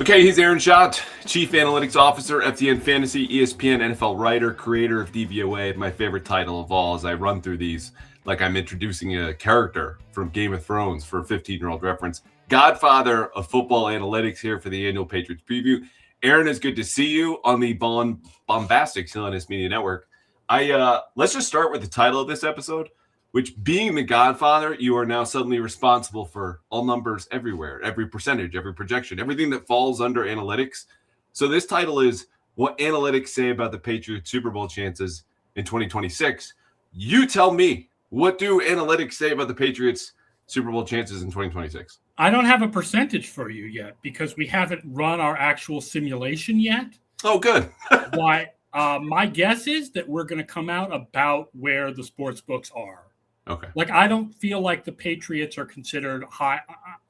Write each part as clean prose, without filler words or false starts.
Okay, he's Aaron Schott, Chief Analytics Officer, FTN Fantasy, ESPN, NFL writer, creator of DVOA. My favorite title of all as I run through these like I'm introducing a character from Game of Thrones for a 15-year-old reference. Godfather of football analytics here for the annual Patriots preview. Aaron, it's good to see you on the bombastic CLNS Media Network. Let's just start with the title of this episode, which, being the Godfather, you are now suddenly responsible for all numbers everywhere, every percentage, every projection, everything that falls under analytics. So this title is What Analytics Say About the Patriots Super Bowl Chances in 2026. You tell me, what do analytics say about the Patriots Super Bowl chances in 2026? I don't have a percentage for you yet because we haven't run our actual simulation yet. Oh, good. Why? My guess is that we're going to come out about where the sports books are. Okay. Like, I don't feel like the Patriots are considered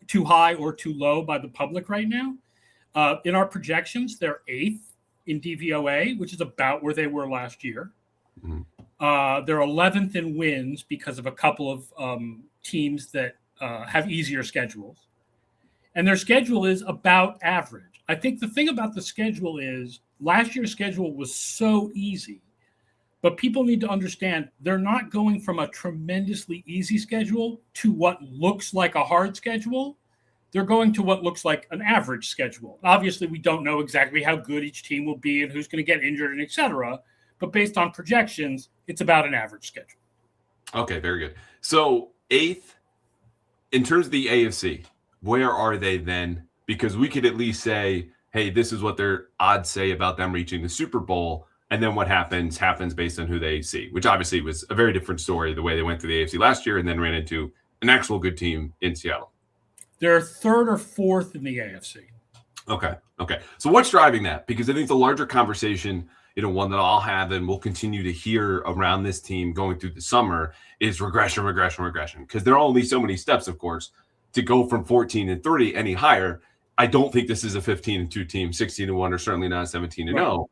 too high or too low by the public right now. In our projections, they're 8th in DVOA, which is about where they were last year. Mm-hmm. They're 11th in wins because of a couple of teams that have easier schedules. And their schedule is about average. I think the thing about the schedule is last year's schedule was so easy. But people need to understand they're not going from a tremendously easy schedule to what looks like a hard schedule. They're going to what looks like an average schedule. Obviously, we don't know exactly how good each team will be and who's going to get injured and et cetera. But based on projections, it's about an average schedule. Okay, very good. So 8th, in terms of the AFC, where are they then? Because we could at least say, hey, this is what their odds say about them reaching the Super Bowl. And then what happens based on who they see, which obviously was a very different story the way they went through the AFC last year and then ran into an actual good team in Seattle. They're 3rd or 4th in the AFC. Okay. So what's driving that? Because I think the larger conversation, one that I'll have and we'll continue to hear around this team going through the summer is regression. Because there are only so many steps, of course, to go from 14-3 any higher. I don't think this is a 15-2 team, 16-1, or certainly not 17-0. Right.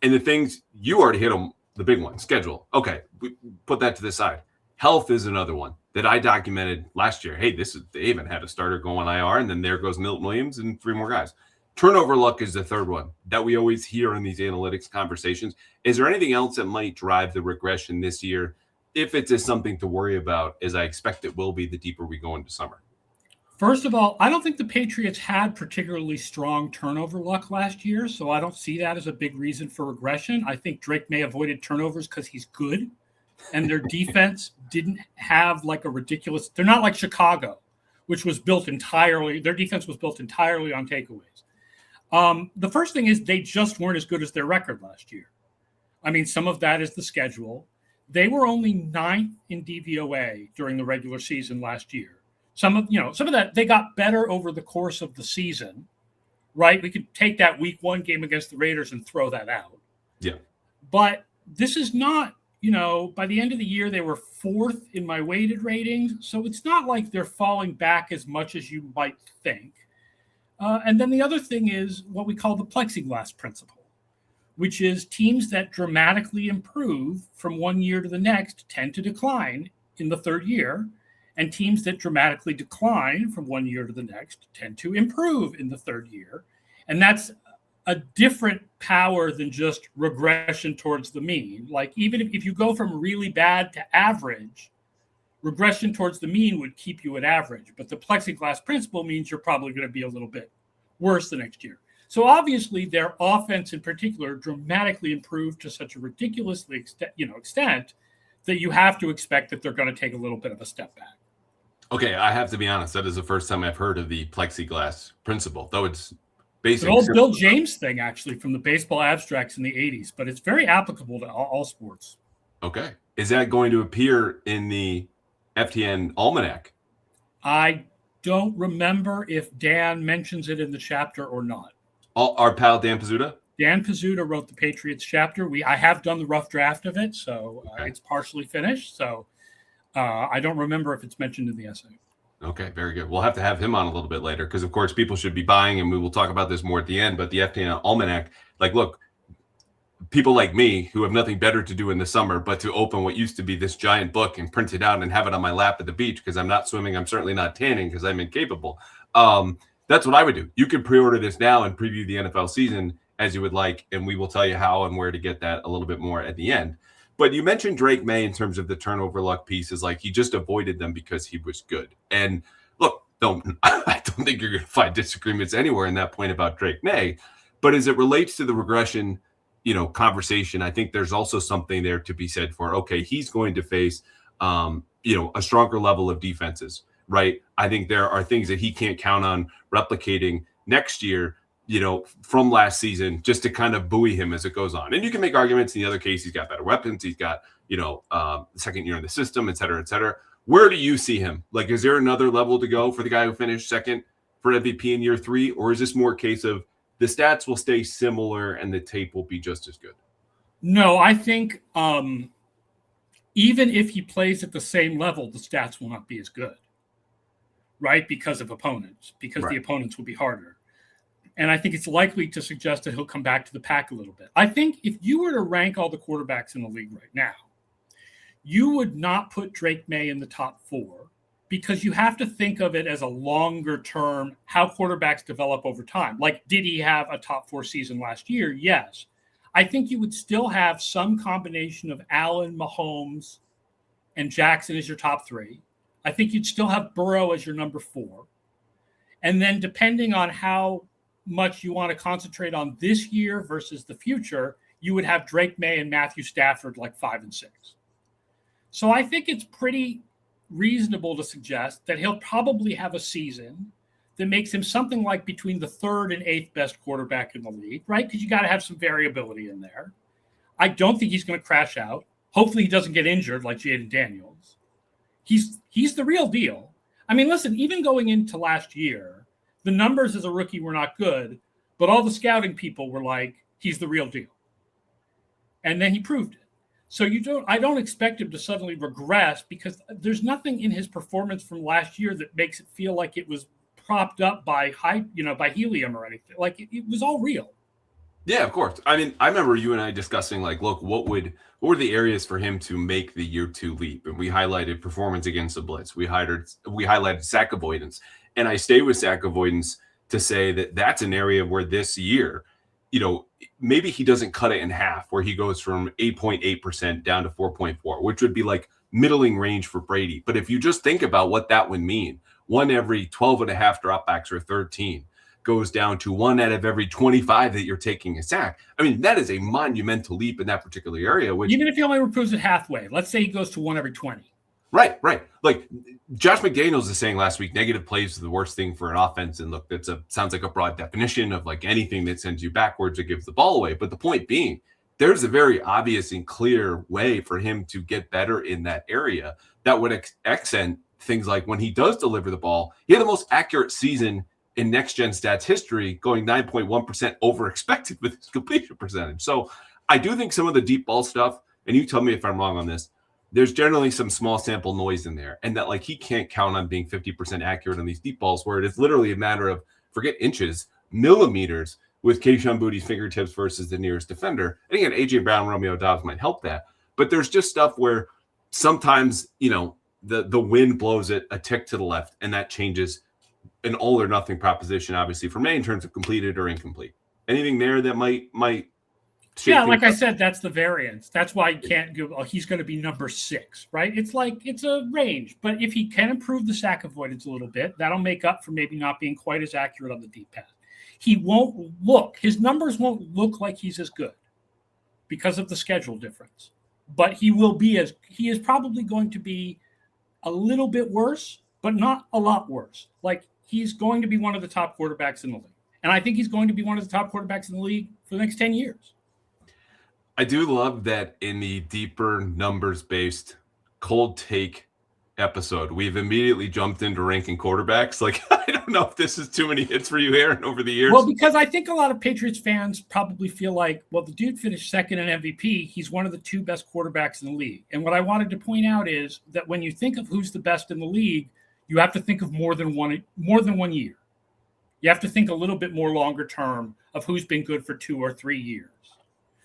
And the things you already hit them, the big one, schedule. Okay, we put that to the side. Health is another one that I documented last year. Hey, they even had a starter go on IR, and then there goes Milton Williams and 3 more guys. Turnover luck is the third one that we always hear in these analytics conversations. Is there anything else that might drive the regression this year? If it is something to worry about, as I expect it will be the deeper we go into summer. First of all, I don't think the Patriots had particularly strong turnover luck last year, so I don't see that as a big reason for regression. I think Drake Maye avoided turnovers because he's good, and their defense didn't have like a ridiculous – they're not like Chicago, which was built entirely – their defense was built entirely on takeaways. The first thing is they just weren't as good as their record last year. I mean, some of that is the schedule. They were only 9th in DVOA during the regular season last year. Some of that, they got better over the course of the season, right? We could take that week 1 game against the Raiders and throw that out. Yeah. But this is not, by the end of the year, they were 4th in my weighted ratings. So it's not like they're falling back as much as you might think. And then the other thing is what we call the plexiglass principle, which is teams that dramatically improve from one year to the next tend to decline in the third year. And teams that dramatically decline from one year to the next tend to improve in the third year. And that's a different power than just regression towards the mean. Like, even if you go from really bad to average, regression towards the mean would keep you at average. But the plexiglass principle means you're probably going to be a little bit worse the next year. So obviously their offense in particular dramatically improved to such a ridiculously extent that you have to expect that they're going to take a little bit of a step back. Okay, I have to be honest. That is the first time I've heard of the plexiglass principle, though it's basic. It's an old Bill James thing, actually, from the baseball abstracts in the 80s, but it's very applicable to all sports. Okay. Is that going to appear in the FTN Almanac? I don't remember if Dan mentions it in the chapter or not. Our pal Dan Pizzuta? Dan Pizzuta wrote the Patriots chapter. I have done the rough draft of it, so it's partially finished. So I don't remember if it's mentioned in the essay. Okay, very good. We'll have to have him on a little bit later because, of course, people should be buying, and we will talk about this more at the end, but the FTN Almanac, look, people like me who have nothing better to do in the summer but to open what used to be this giant book and print it out and have it on my lap at the beach because I'm not swimming, I'm certainly not tanning because I'm incapable. That's what I would do. You can pre-order this now and preview the NFL season as you would like, and we will tell you how and where to get that a little bit more at the end. But you mentioned Drake Maye in terms of the turnover luck pieces, like he just avoided them because he was good. And look, I don't think you're going to find disagreements anywhere in that point about Drake Maye. But as it relates to the regression, conversation, I think there's also something there to be said for, okay, he's going to face, a stronger level of defenses, right? I think there are things that he can't count on replicating next year, from last season, just to kind of buoy him as it goes on. And you can make arguments in the other case. He's got better weapons. He's got, second year in the system, et cetera, et cetera. Where do you see him? Like, is there another level to go for the guy who finished second for MVP in year 3? Or is this more a case of the stats will stay similar and the tape will be just as good? No, I think even if he plays at the same level, the stats will not be as good, right? Because of opponents, because the opponents will be harder. And I think it's likely to suggest that he'll come back to the pack a little bit. I think if you were to rank all the quarterbacks in the league right now, you would not put Drake Maye in the top 4 because you have to think of it as a longer term, how quarterbacks develop over time. Like, did he have a top 4 season last year? Yes. I think you would still have some combination of Allen, Mahomes, and Jackson as your top 3. I think you'd still have Burrow as your number 4. And then depending on how much you want to concentrate on this year versus the future, you would have Drake Maye and Matthew Stafford like 5 and 6. So I think it's pretty reasonable to suggest that he'll probably have a season that makes him something like between the 3rd and 8th best quarterback in the league, right? Because you got to have some variability in there. I don't think he's going to crash out. Hopefully he doesn't get injured like Jaden Daniels. He's the real deal. I mean, listen, even going into last year, the numbers as a rookie were not good, but all the scouting people were like, he's the real deal. And then he proved it. So I don't expect him to suddenly regress because there's nothing in his performance from last year that makes it feel like it was propped up by by helium or anything. Like it was all real. Yeah, of course. I mean, I remember you and I discussing like, look, what were the areas for him to make the year 2 leap? And we highlighted performance against the blitz. We highlighted sack avoidance. And I stay with sack avoidance to say that that's an area where this year, maybe he doesn't cut it in half, where he goes from 8.8% down to 4.4, which would be like middling range for Brady. But if you just think about what that would mean, 1 every 12 and a half dropbacks or 13 goes down to 1 out of every 25 that you're taking a sack. I mean, that is a monumental leap in that particular area. Which, even if he only improves it halfway, let's say he goes to 1 every 20. Right. Like Josh McDaniels is saying last week, negative plays are the worst thing for an offense. And look, sounds like a broad definition of like anything that sends you backwards or gives the ball away. But the point being, there's a very obvious and clear way for him to get better in that area that would accent things like when he does deliver the ball. He had the most accurate season in next-gen stats history, going 9.1% over expected with his completion percentage. So I do think some of the deep ball stuff, and you tell me if I'm wrong on this, there's generally some small sample noise in there, and that like he can't count on being 50% accurate on these deep balls where it is literally a matter of, forget inches, millimeters with Kayshon Boutte's fingertips versus the nearest defender. And again, A.J. Brown, Romeo Dobbs might help that. But there's just stuff where sometimes, the wind blows it a tick to the left, and that changes an all or nothing proposition, obviously, for me in terms of completed or incomplete. Anything there that might like I said, that's the variance. That's why you can't go, he's going to be number 6, right? It's like, it's a range. But if he can improve the sack avoidance a little bit, that'll make up for maybe not being quite as accurate on the deep pass. His numbers won't look like he's as good because of the schedule difference. But he is probably going to be a little bit worse, but not a lot worse. Like, he's going to be one of the top quarterbacks in the league. And I think he's going to be one of the top quarterbacks in the league for the next 10 years. I do love that in the deeper numbers-based cold take episode, we've immediately jumped into ranking quarterbacks. Like, I don't know if this is too many hits for you, Aaron, over the years. Well, because I think a lot of Patriots fans probably feel like, well, the dude finished second in MVP. He's one of the 2 best quarterbacks in the league. And what I wanted to point out is that when you think of who's the best in the league, you have to think of more than one year. You have to think a little bit more longer term of who's been good for 2 or 3 years.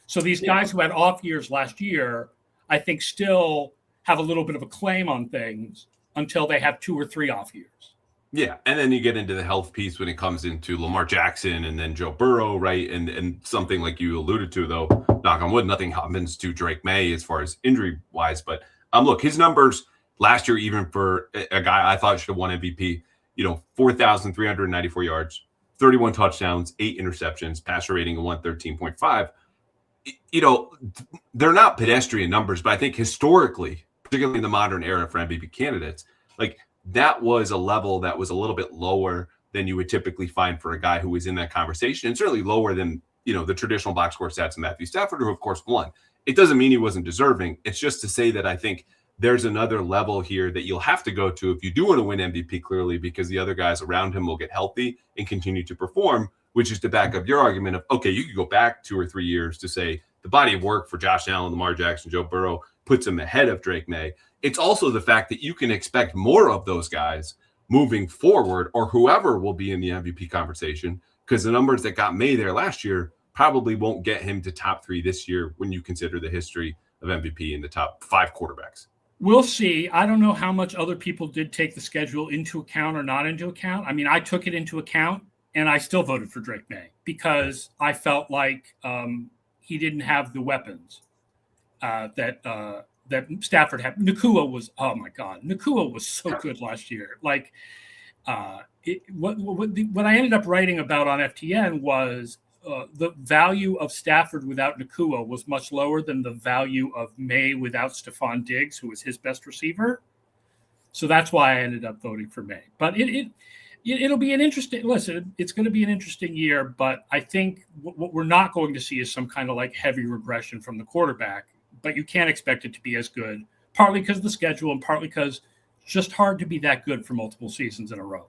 So these guys who had off years last year, I think still have a little bit of a claim on things until they have 2 or 3 off years. Yeah, and then you get into the health piece when it comes into Lamar Jackson and then Joe Burrow, right? And something like you alluded to, though, knock on wood, nothing happens to Drake Maye as far as injury-wise. But look, his numbers last year, even for a guy I thought should have won MVP, 4,394 yards, 31 touchdowns, 8 interceptions, passer rating of 113.5. They're not pedestrian numbers, but I think historically, particularly in the modern era for MVP candidates, like that was a level that was a little bit lower than you would typically find for a guy who was in that conversation, and certainly lower than, the traditional box score stats of Matthew Stafford, who of course won. It doesn't mean he wasn't deserving. It's just to say that I think there's another level here that you'll have to go to if you do want to win MVP, clearly, because the other guys around him will get healthy and continue to perform, which is to back up your argument of, okay, you could go back 2 or 3 years to say the body of work for Josh Allen, Lamar Jackson, Joe Burrow puts him ahead of Drake Maye. It's also the fact that you can expect more of those guys moving forward, or whoever will be in the MVP conversation, because the numbers that got Maye there last year probably won't get him to top 3 this year when you consider the history of MVP in the top 5 quarterbacks. We'll see. I don't know how much other people did take the schedule into account or not into account. I mean, I took it into account, and I still voted for Drake Maye because I felt like he didn't have the weapons that Stafford had. Nakua was, oh my God, Nakua was so good last year. Like, what I ended up writing about on FTN was the value of Stafford without Nakua was much lower than the value of Maye without Stephon Diggs, who was his best receiver. So that's why I ended up voting for Maye. But it'll be an interesting, listen, it's going to be an interesting year, but I think what we're not going to see is some kind of like heavy regression from the quarterback, but you can't expect it to be as good, partly because of the schedule and partly because it's just hard to be that good for multiple seasons in a row.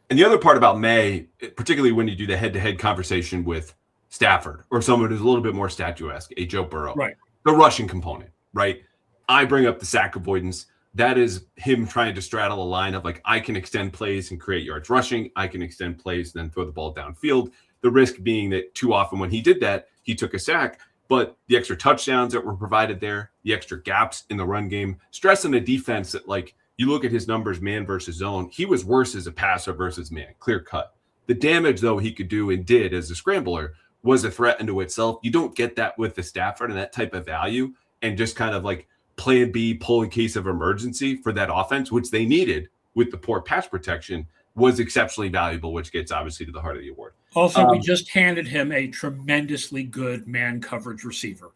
And the other part about Maye, particularly when you do the head-to-head conversation with Stafford or someone who's a little bit more statuesque, a Joe Burrow, right? The rushing component, right? I bring up the sack avoidance. That is him trying to straddle a line of like, I can extend plays and create yards rushing. I can extend plays and then throw the ball downfield. The risk being that too often when he did that, he took a sack. But the extra touchdowns that were provided there, the extra gaps in the run game, stressing a defense that, like, you look at his numbers, man versus zone, he was worse as a passer versus man, clear cut. The damage, though, he could do and did as a scrambler was a threat unto itself. You don't get that with the Stafford and that type of value, and just kind of like plan B, pull in case of emergency for that offense, which they needed with the poor pass protection, was exceptionally valuable, which gets obviously to the heart of the award. Also, we just handed him a tremendously good man coverage receiver.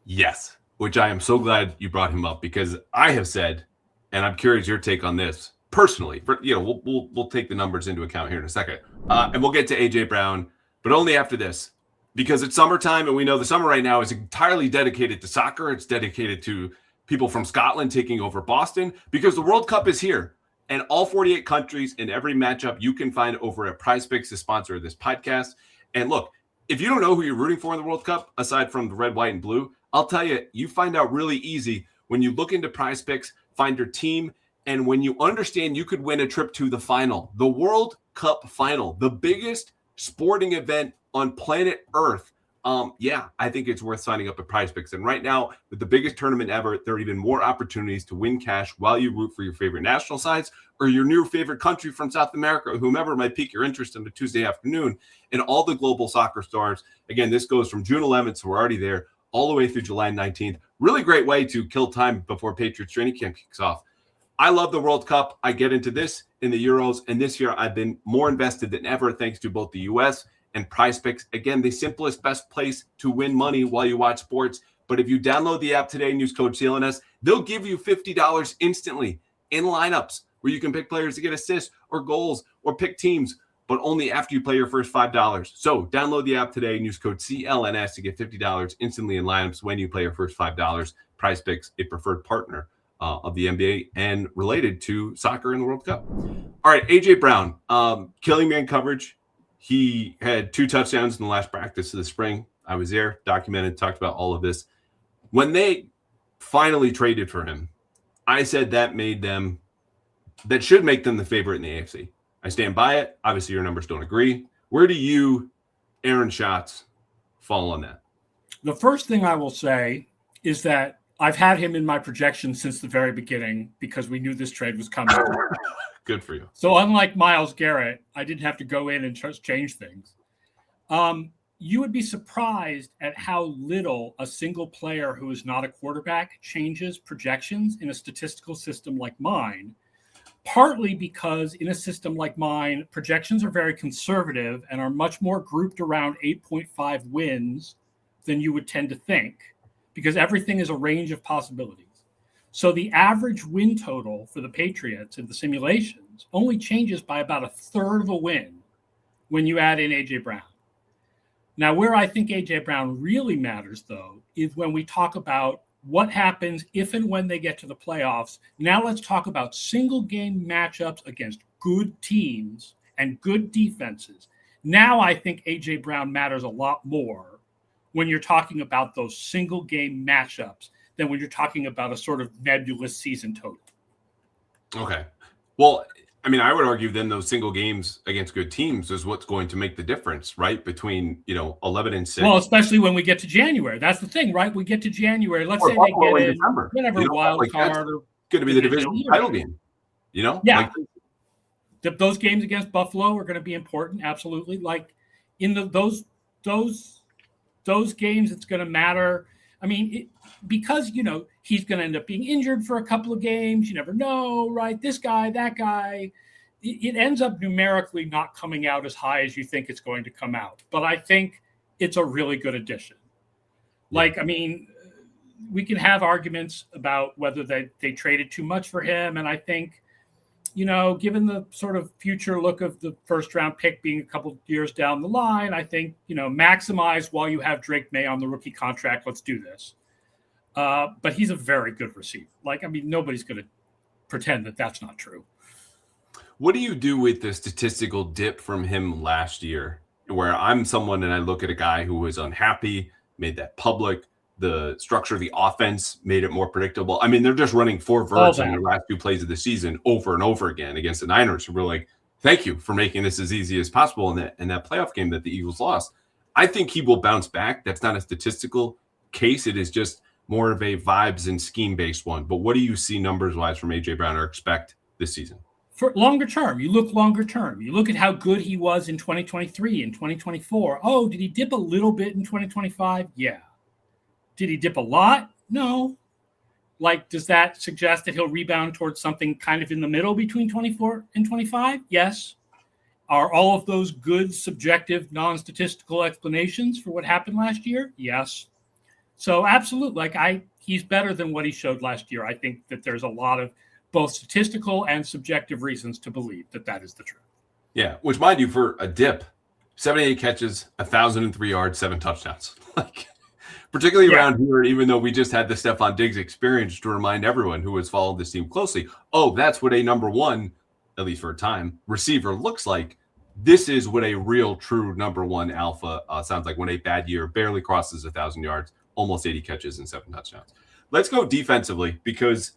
Yes, which I am so glad you brought him up, because I have said, and I'm curious your take on this personally. We'll take the numbers into account here in a second, and we'll get to AJ Brown, but only after this, because it's summertime, and we know the summer right now is entirely dedicated to soccer. It's dedicated to people from Scotland taking over Boston, because the World Cup is here. And all 48 countries in every matchup you can find over at Prizepicks, the sponsor of this podcast. And look, if you don't know who you're rooting for in the World Cup, aside from the red, white, and blue, I'll tell you, you find out really easy when you look into Prizepicks, find your team, and when you understand you could win a trip to the final, the World Cup final, the biggest sporting event on planet Earth. I think it's worth signing up at Prizepicks. And right now, with the biggest tournament ever, there are even more opportunities to win cash while you root for your favorite national sides or your new favorite country from South America, or whomever might pique your interest on a Tuesday afternoon. And all the global soccer stars. Again, this goes from June 11th, so we're already there, all the way through July 19th. Really great way to kill time before Patriots training camp kicks off. I love the World Cup. I get into this in the Euros, and this year I've been more invested than ever thanks to both the U.S. and Prizepicks. Again, the simplest, best place to win money while you watch sports. But if you download the app today and use code CLNS, they'll give you $50 instantly in lineups where you can pick players to get assists or goals or pick teams, but only after you play your first $5. So download the app today and use code CLNS to get $50 instantly in lineups when you play your first $5. Prizepicks, a preferred partner of the NBA and related to soccer in the World Cup. All right, AJ Brown, killing man coverage. He had 2 touchdowns in the last practice of the spring. I was there, documented, talked about all of this. When they finally traded for him, I said that should make them the favorite in the AFC. I stand by it. Obviously, your numbers don't agree. Where do you, Aaron Schatz, fall on that? The first thing I will say is that I've had him in my projections since the very beginning because we knew this trade was coming. Good for you. So unlike Myles Garrett, I didn't have to go in and just change things. You would be surprised at how little a single player who is not a quarterback changes projections in a statistical system like mine, partly because in a system like mine, projections are very conservative and are much more grouped around 8.5 wins than you would tend to think, because everything is a range of possibilities. So the average win total for the Patriots in the simulations only changes by about a third of a win when you add in A.J. Brown. Now, where I think A.J. Brown really matters, though, is when we talk about what happens if and when they get to the playoffs. Now let's talk about single game matchups against good teams and good defenses. Now I think A.J. Brown matters a lot more when you're talking about those single game matchups than when you're talking about a sort of nebulous season total. Okay. Well, I mean, I would argue then those single games against good teams is what's going to make the difference, right? Between, 11 and 6. Well, especially when we get to January. That's the thing, right? We get to January. Let's say they get in December. Whatever wild card. It's going to be the division title game, Yeah. Those games against Buffalo are going to be important. Absolutely. Like in those games, it's going to matter. I mean, because, he's going to end up being injured for a couple of games. You never know, right? This guy, that guy. It ends up numerically not coming out as high as you think it's going to come out. But I think it's a really good addition. Like, I mean, we can have arguments about whether they traded too much for him. And I think, given the sort of future look of the first round pick being a couple of years down the line, I think, maximize while you have Drake Maye on the rookie contract. Let's do this. But he's a very good receiver. Like, I mean, nobody's going to pretend that that's not true. What do you do with the statistical dip from him last year, where I'm someone and I look at a guy who was unhappy, made that public, the structure of the offense made it more predictable. I mean, they're just running 4 verts in the last 2 plays of the season over and over again against the Niners, who were like, thank you for making this as easy as possible in that playoff game that the Eagles lost. I think he will bounce back. That's not a statistical case. It is just more of a vibes and scheme-based one. But what do you see numbers-wise from A.J. Brown or expect this season? For longer term, you look longer term. You look at how good he was in 2023 and 2024. Oh, did he dip a little bit in 2025? Yeah. Did he dip a lot? No. Like, does that suggest that he'll rebound towards something kind of in the middle between 24 and 25? Yes. Are all of those good, subjective, non-statistical explanations for what happened last year? Yes. So absolutely, he's better than what he showed last year. I think that there's a lot of both statistical and subjective reasons to believe that is the truth. Yeah, which, mind you, for a dip, 78 catches, 1,003 yards, 7 touchdowns. Like, particularly around here, even though we just had the Stephon Diggs experience to remind everyone who has followed this team closely, oh, that's what a number one, at least for a time, receiver looks like. This is what a real, true number one alpha sounds like when a bad year barely crosses 1,000 yards, almost 80 catches and 7 touchdowns. Let's go defensively because,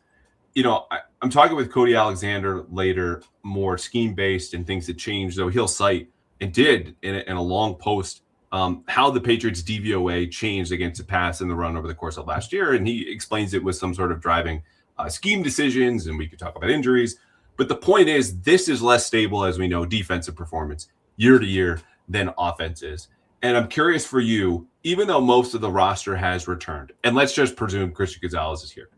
I'm talking with Cody Alexander later, more scheme-based and things that changed, though he'll cite and did in a long post how the Patriots DVOA changed against the pass and the run over the course of last year. And he explains it with some sort of driving scheme decisions, and we could talk about injuries. But the point is, this is less stable, as we know, defensive performance year to year than offense is. And I'm curious for you, even though most of the roster has returned, and let's just presume Christian Gonzalez is here,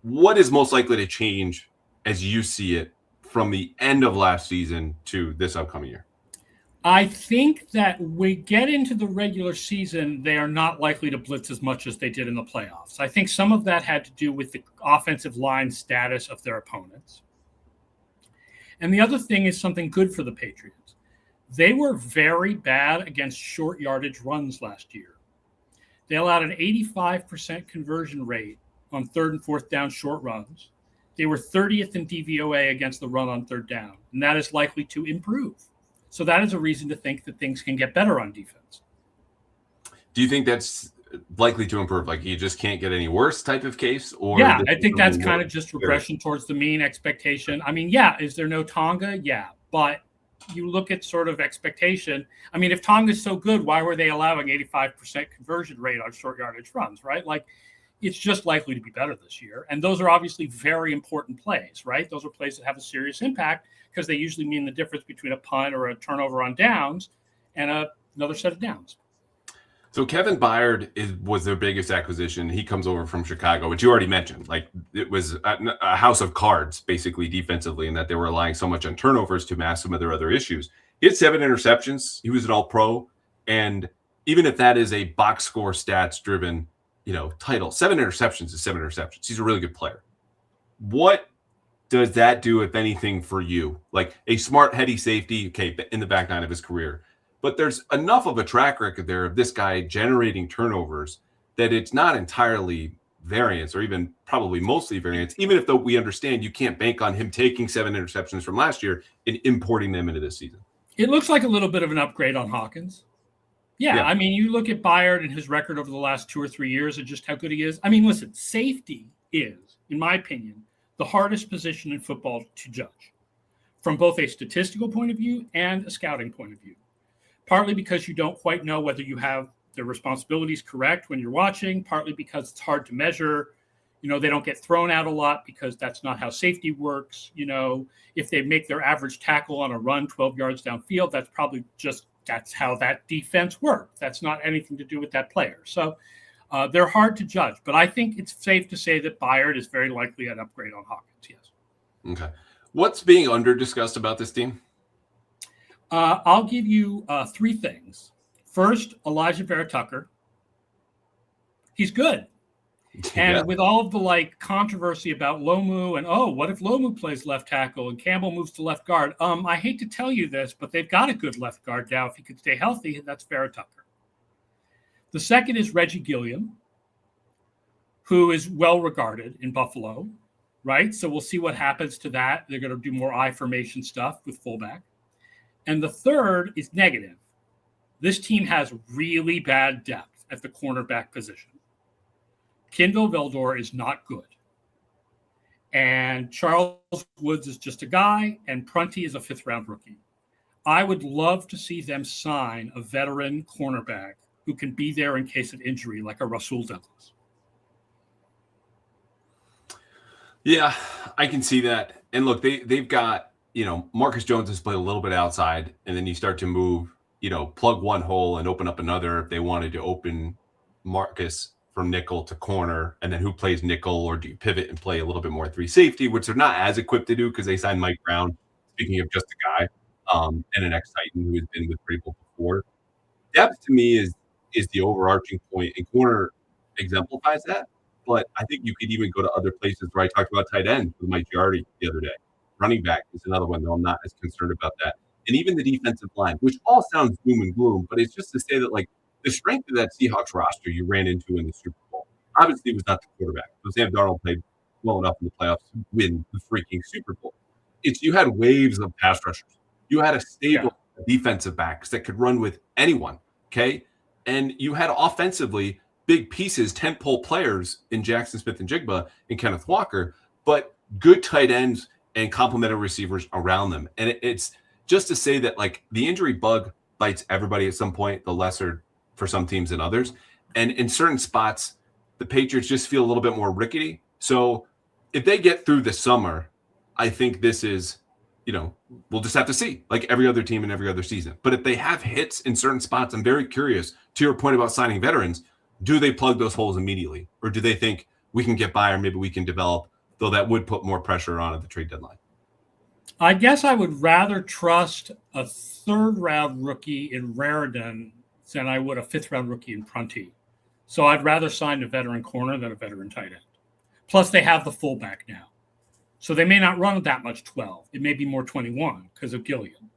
what is most likely to change as you see it from the end of last season to this upcoming year? I think that we get into the regular season, they are not likely to blitz as much as they did in the playoffs. I think some of that had to do with the offensive line status of their opponents. And the other thing is something good for the Patriots. They were very bad against short yardage runs last year. They allowed an 85% conversion rate on 3rd and 4th down short runs. They were 30th in DVOA against the run on 3rd down, and that is likely to improve. So that is a reason to think that things can get better on defense. Do you think that's likely to improve? Like, you just can't get any worse type of case? Or yeah, I think that's kind of just regression towards the mean expectation. I mean, yeah, is there no Tonga? Yeah, but you look at sort of expectation. I mean, if Tonga's so good, why were they allowing 85% conversion rate on short yardage runs, right? Like, it's just likely to be better this year. And those are obviously very important plays, right? Those are plays that have a serious impact because they usually mean the difference between a punt or a turnover on downs and another set of downs. So Kevin Byard was their biggest acquisition. He comes over from Chicago, which you already mentioned. Like, it was a house of cards, basically, defensively, in that they were relying so much on turnovers to mask some of their other issues. He had 7 interceptions. He was an all-pro. And even if that is a box score stats-driven, title, 7 interceptions is 7 interceptions. He's a really good player. What does that do, if anything, for you? Like, a smart, heady safety, okay, in the back nine of his career. But there's enough of a track record there of this guy generating turnovers that it's not entirely variance, or even probably mostly variance, even if, though, we understand you can't bank on him taking 7 interceptions from last year and importing them into this season. It looks like a little bit of an upgrade on Hawkins. Yeah, I mean, you look at Byard and his record over the last 2 or 3 years and just how good he is. I mean, listen, safety is, in my opinion, the hardest position in football to judge from both a statistical point of view and a scouting point of view. Partly because you don't quite know whether you have the responsibilities correct when you're watching, partly because it's hard to measure. They don't get thrown out a lot because that's not how safety works. If they make their average tackle on a run 12 yards downfield, that's how that defense works. That's not anything to do with that player. So they're hard to judge. But I think it's safe to say that Byard is very likely an upgrade on Hawkins, yes. Okay. What's being under-discussed about this team? I'll give you 3 things. First, Elijah Vera-Tucker. He's good. And with all of the controversy about Lomu and, what if Lomu plays left tackle and Campbell moves to left guard? I hate to tell you this, but they've got a good left guard now. If he could stay healthy, that's Vera-Tucker. The second is Reggie Gilliam, who is well regarded in Buffalo, right? So we'll see what happens to that. They're going to do more I formation stuff with fullback. And the third is negative. This team has really bad depth at the cornerback position. Kindle Vildor is not good. And Charles Woods is just a guy, and Prunty is a 5th-round rookie. I would love to see them sign a veteran cornerback who can be there in case of injury, like a Rasul Douglas. Yeah, I can see that. And look, they've got, Marcus Jones has played a little bit outside, and then you start to move, plug one hole and open up another if they wanted to open Marcus from nickel to corner, and then who plays nickel, or do you pivot and play a little bit more 3 safety, which they're not as equipped to do because they signed Mike Brown, speaking of just a guy, and an ex-Titan who has been with Vrabel before. Depth to me is the overarching point, and corner exemplifies that. But I think you could even go to other places where I talked about tight end with Mike Giardi the other day. Running back is another one, though I'm not as concerned about that. And even the defensive line, which all sounds doom and gloom, but it's just to say that, the strength of that Seahawks roster you ran into in the Super Bowl obviously was not the quarterback. So Sam Darnold played well enough in the playoffs to win the freaking Super Bowl. You had waves of pass rushers. You had a stable defensive backs that could run with anyone, okay? And you had offensively big pieces, tentpole players in Jackson Smith and Jigba and Kenneth Walker, but good tight ends and complementary receivers around them. And it's just to say that, the injury bug bites everybody at some point, the lesser for some teams than others. And in certain spots, the Patriots just feel a little bit more rickety. So if they get through the summer, I think this is, we'll just have to see, like every other team in every other season. But if they have hits in certain spots, I'm very curious, to your point about signing veterans, do they plug those holes immediately? Or do they think we can get by, or maybe we can develop, though that would put more pressure on at the trade deadline? I guess I would rather trust a 3rd-round rookie in Raridan than I would a 5th-round rookie in Prunty. So I'd rather sign a veteran corner than a veteran tight end. Plus, they have the fullback now. So they may not run that much 12. It may be more 21 because of Gilliam.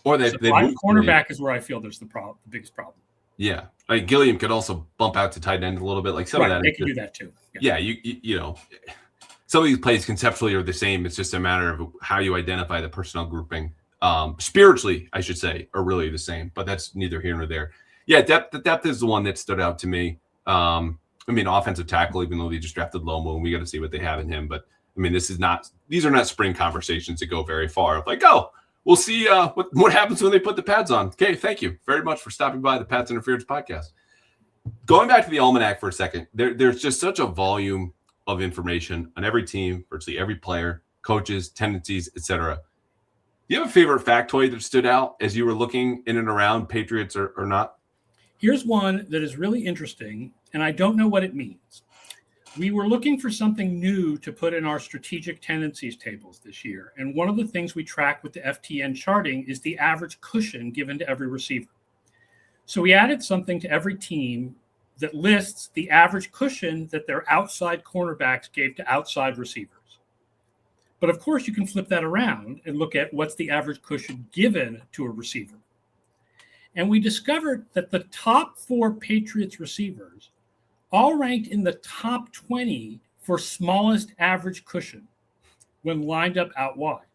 Or they cornerback is where I feel there's the biggest problem. Yeah. Gilliam could also bump out to tight end a little bit. Some of that. They can do that too. Yeah, some of these plays conceptually are the same. It's just a matter of how you identify the personnel grouping. Spiritually, I should say, are really the same, but that's neither here nor there. Yeah, the depth is the one that stood out to me. Offensive tackle, even though they just drafted Lomo, and we got to see what they have in him. But these are not spring conversations that go very far. We'll see what happens when they put the pads on. Okay, thank you very much for stopping by the Pats Interference Podcast. going back to the almanac for a second, there's just such a volume of information on every team, virtually every player, coaches, tendencies, etc. Do you have a favorite factoid that stood out as you were looking in and around Patriots or not? Here's one that is really interesting, and I don't know what it means. We were looking for something new to put in our strategic tendencies tables this year. And one of the things we track with the FTN charting is the average cushion given to every receiver. So we added something to every team that lists the average cushion that their outside cornerbacks gave to outside receivers. But of course, you can flip that around and look at what's the average cushion given to a receiver. And we discovered that the top 4 Patriots receivers all ranked in the top 20 for smallest average cushion when lined up out wide.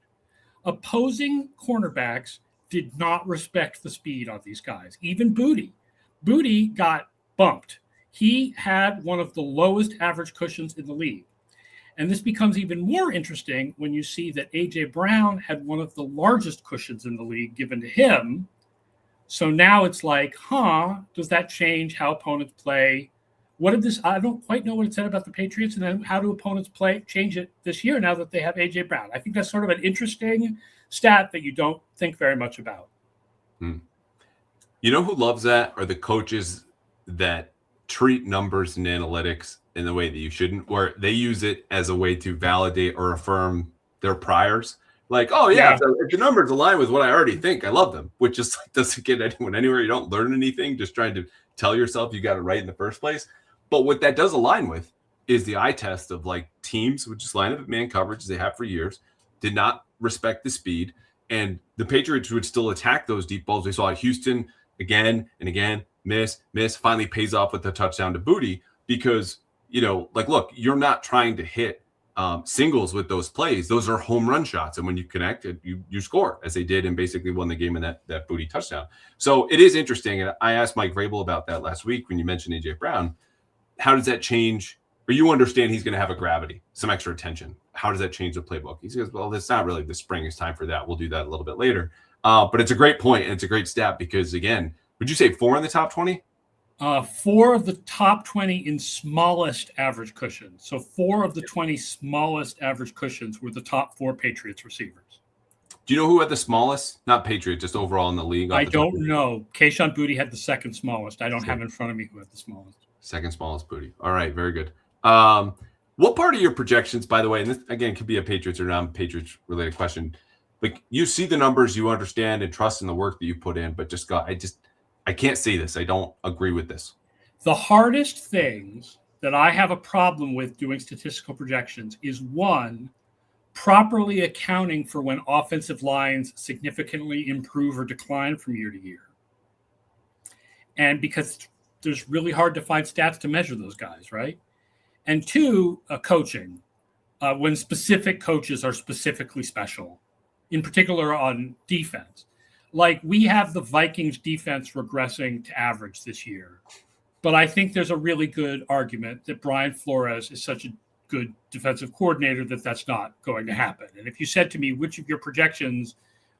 Opposing cornerbacks did not respect the speed of these guys. Even Booty. Booty got bumped. He had one of the lowest average cushions in the league. And this becomes even more interesting when you see that A.J. Brown had one of the largest cushions in the league given to him. So now it's like, does that change how opponents play? I don't quite know what it said about the Patriots, and then how do opponents change it this year now that they have A.J. Brown? I think that's sort of an interesting stat that you don't think very much about. You know who loves that are the coaches that treat numbers and analytics in the way that you shouldn't, where they use it as a way to validate or affirm their priors. Like, oh yeah, so if the numbers align with what I already think, I love them, which just doesn't get anyone anywhere. You don't learn anything just trying to tell yourself you got it right in the first place. But what that does align with is the eye test of like teams which just line up at man coverage as they have for years, did not respect the speed, and the Patriots would still attack those deep balls. We saw Houston again and again, miss, finally pays off with the touchdown to Booty because, look, you're not trying to hit singles with those plays. Those are home run shots. And when you connect, you score, as they did and basically won the game in that Booty touchdown. So it is interesting. And I asked Mike Vrabel about that last week when you mentioned A.J. Brown. How does that change? Or you understand he's going to have a gravity, some extra attention. How does that change the playbook? He says, well, it's not really the spring is time for that. We'll do that a little bit later. But it's a great point, and it's a great stat because, again, would you say 4 in the top 20? 4 of the top 20 in smallest average cushions. So 4 of the 20 smallest average cushions were the top 4 Patriots receivers. Do you know who had the smallest? Not Patriots, just overall in the league. I don't know. Kayshawn Booty had the second smallest. I don't have in front of me who had the smallest. Second smallest Booty. All right, very good. What part of your projections, by the way, and this again could be a Patriots or non-Patriots related question, like you see the numbers, you understand and trust in the work that you put in, but I can't see this. I don't agree with this. The hardest things that I have a problem with doing statistical projections is, one, properly accounting for when offensive lines significantly improve or decline from year to year. And because there's really hard to find stats to measure those guys, right? And 2, coaching, when specific coaches are specifically special, in particular on defense. Like we have the Vikings defense regressing to average this year, but I think there's a really good argument that Brian Flores is such a good defensive coordinator that that's not going to happen. And if you said to me, which of your projections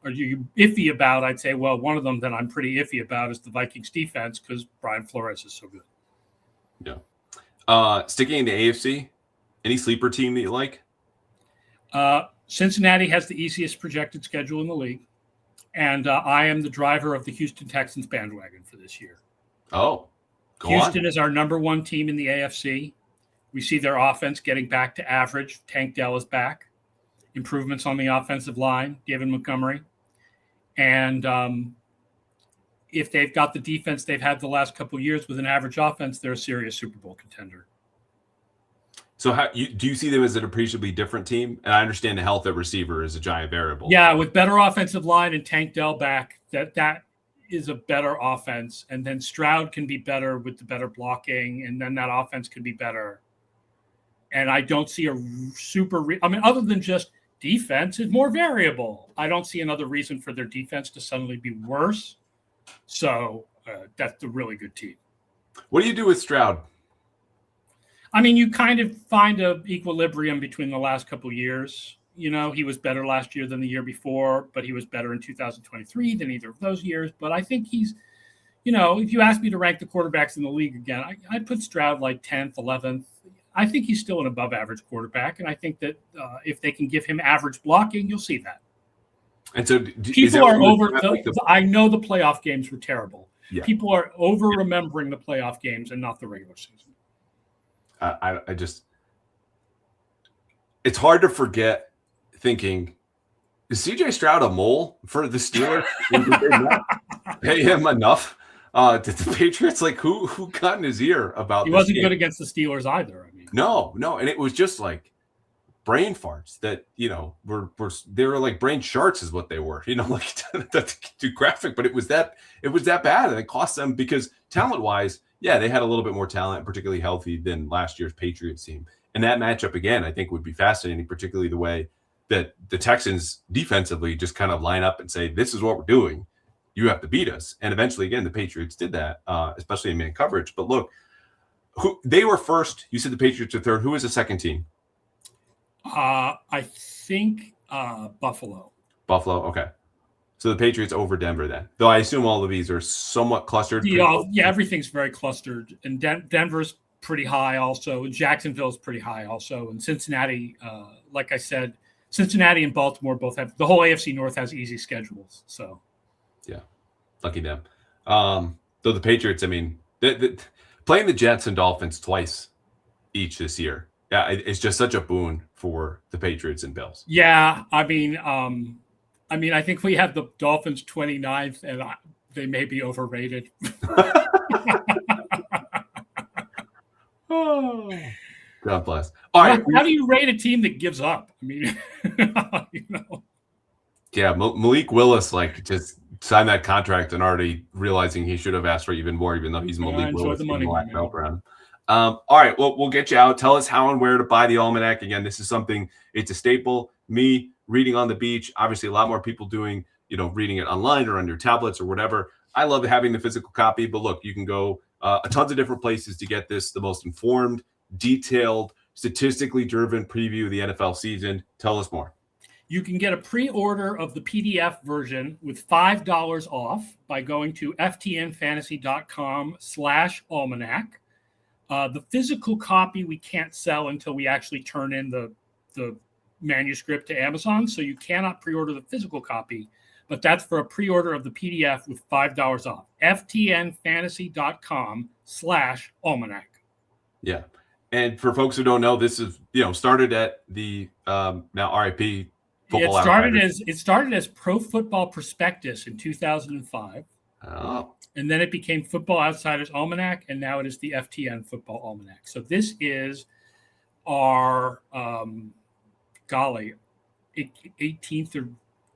are you iffy about? I'd say, well, one of them that I'm pretty iffy about is the Vikings defense because Brian Flores is so good. Yeah. Sticking in the AFC, any sleeper team that you like? Cincinnati has the easiest projected schedule in the league. And I am the driver of the Houston Texans bandwagon for this year. Oh, Houston is our number 1 team in the AFC. We see their offense getting back to average. Tank Dell is back. Improvements on the offensive line, David Montgomery. And if they've got the defense they've had the last couple of years with an average offense, they're a serious Super Bowl contender. So do you see them as an appreciably different team? And I understand the health at receiver is a giant variable. Yeah, with better offensive line and Tank Dell back, that is a better offense. And then Stroud can be better with the better blocking, and then that offense can be better. And I don't see a other than just defense is more variable. I don't see another reason for their defense to suddenly be worse. So that's a really good team. What do you do with Stroud? I mean, you kind of find an equilibrium between the last couple of years. He was better last year than the year before, but he was better in 2023 than either of those years. But I think he's, if you ask me to rank the quarterbacks in the league again, I'd put Stroud like 10th, 11th. I think he's still an above average quarterback. And I think that if they can give him average blocking, you'll see that. And so people are over. I know the playoff games were terrible. Yeah. People are over remembering the playoff games and not the regular season. It's hard to forget thinking, is CJ Stroud a mole for the Steelers? Did they not pay him enough? Did the Patriots, who got in his ear about He this wasn't game? good against the Steelers either. No. And it was just like brain farts that, they were like brain sharks is what they were, that's too graphic, but it was that bad. And it cost them because talent wise, yeah, they had a little bit more talent, particularly healthy than last year's Patriots team. And that matchup again, I think would be fascinating, particularly the way that the Texans defensively just kind of line up and say, this is what we're doing. You have to beat us. And eventually, again, the Patriots did that, especially in man coverage. But look, they were first. You said the Patriots are third. Who was the second team? I think Buffalo. Buffalo, okay. So the Patriots over Denver then. Though I assume all of these are somewhat clustered. Yeah, everything's very clustered. And Denver's pretty high also. And Jacksonville's pretty high also. And Cincinnati, like I said, Cincinnati and Baltimore both have – the whole AFC North has easy schedules. So, yeah, lucky them. Though the Patriots, playing the Jets and Dolphins twice each this year, yeah, it's just such a boon for the Patriots and Bills. Yeah, I think we have the Dolphins 29th, and they may be overrated. Oh, God bless. All right. How do you rate a team that gives up? Yeah, Malik Willis just signed that contract and already realizing he should have asked for even more, even though he's Malik Willis. The money, black belt round. All right, well, we'll get you out. Tell us how and where to buy the almanac. Again, this is something, it's a staple. Me reading on the beach, obviously a lot more people doing, reading it online or on your tablets or whatever. I love having the physical copy, but look, you can go tons of different places to get this, the most informed, detailed, statistically driven preview of the NFL season. Tell us more. You can get a pre-order of the PDF version with $5 off by going to ftnfantasy.com/almanac. The physical copy we can't sell until we actually turn in the manuscript to Amazon, so you cannot pre-order the physical copy, but that's for a pre-order of the PDF with $5 off. ftnfantasy.com/almanac. Yeah. And for folks who don't know, this is, started at the now RIP Football Outsiders. It started as Pro Football Prospectus in 2005. Oh. And then it became Football Outsiders Almanac, and now it is the FTN Football Almanac. So this is our, 18th or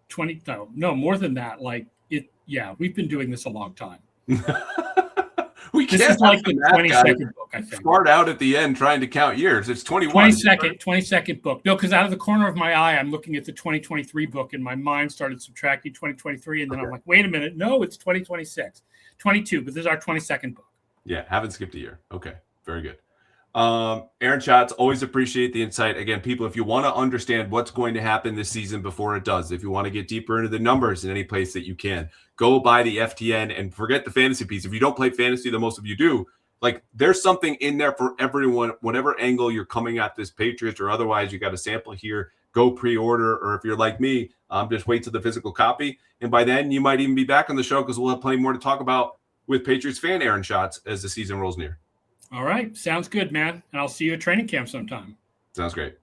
20th. No, more than that. We've been doing this a long time. We this can't is like the 22nd book, I think. Start out at the end trying to count years. It's 21. 22nd book. No, because out of the corner of my eye, I'm looking at the 2023 book, and my mind started subtracting 2023, and then I'm like, wait a minute. No, it's 2026. 22, but this is our 22nd book. Yeah, haven't skipped a year. Okay, very good. Aaron Schatz, always appreciate the insight. Again, people, if you want to understand what's going to happen this season before it does, if you want to get deeper into the numbers in any place that you can, go buy the FTN and forget the fantasy piece. If you don't play fantasy, the most of you do, there's something in there for everyone, whatever angle you're coming at this Patriots or otherwise. You got a sample here, go pre-order, or if you're like me, just wait till the physical copy. And by then you might even be back on the show because we'll have plenty more to talk about with Patriots fan Aaron Schatz as the season rolls near. All right. Sounds good, man. And I'll see you at training camp sometime. Sounds great.